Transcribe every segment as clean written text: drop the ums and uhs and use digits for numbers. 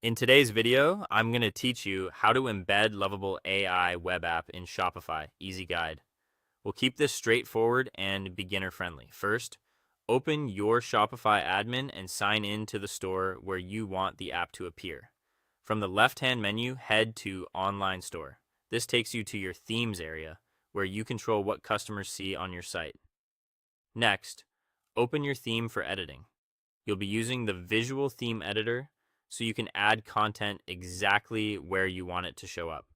In today's video, I'm going to teach you how to embed Lovable AI web app in Shopify. Easy guide. We'll keep this straightforward and beginner friendly. First, open your Shopify admin and sign in to the store where you want the app to appear. From the left-hand menu, head to Online Store. This takes you to your themes area, where you control what customers see on your site. Next, open your theme for editing. You'll be using the visual theme editor so you can add content exactly where you want it to show up.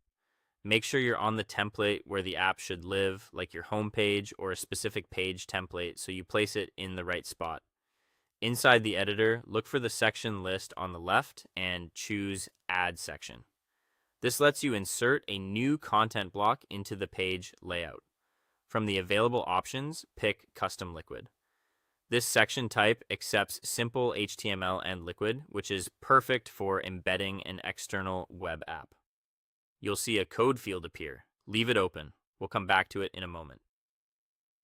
Make sure you're on the template where the app should live, like your home page or a specific page template, so you place it in the right spot. Inside the editor, look for the section list on the left and choose Add Section. This lets you insert a new content block into the page layout. From the available options, pick Custom Liquid. This section type accepts simple HTML and Liquid, which is perfect for embedding an external web app. You'll see a code field appear. Leave it open. We'll come back to it in a moment.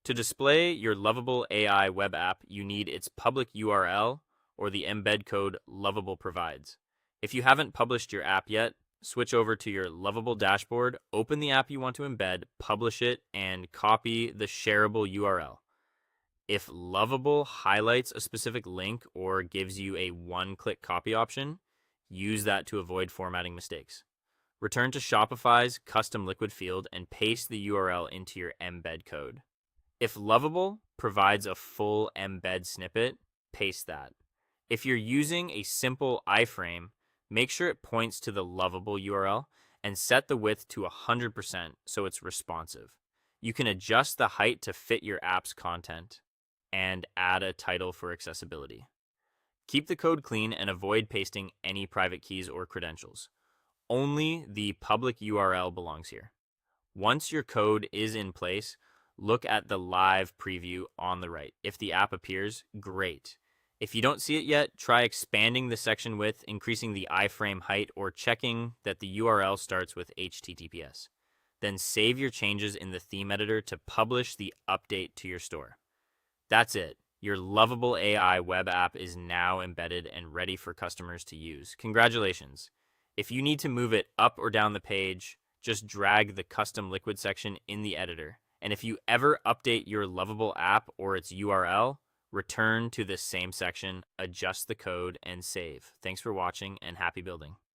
To display your Lovable AI web app, you need its public URL or the embed code Lovable provides. If you haven't published your app yet, switch over to your Lovable dashboard, open the app you want to embed, publish it, and copy the shareable URL. If Lovable highlights a specific link or gives you a one-click copy option, use that to avoid formatting mistakes. Return to Shopify's custom liquid field and paste the URL into your embed code. If Lovable provides a full embed snippet, paste that. If you're using a simple iframe, make sure it points to the Lovable URL and set the width to 100% so it's responsive. You can adjust the height to fit your app's content and add a title for accessibility. Keep the code clean and avoid pasting any private keys or credentials. Only the public URL belongs here. Once your code is in place, look at the live preview on the right. If the app appears, great. If you don't see it yet, try expanding the section width, increasing the iframe height, or checking that the URL starts with HTTPS. Then save your changes in the theme editor to publish the update to your store. That's it. Your Lovable AI web app is now embedded and ready for customers to use. Congratulations. If you need to move it up or down the page, just drag the custom liquid section in the editor. And if you ever update your Lovable app or its URL, return to this same section, adjust the code, and save. Thanks for watching and happy building.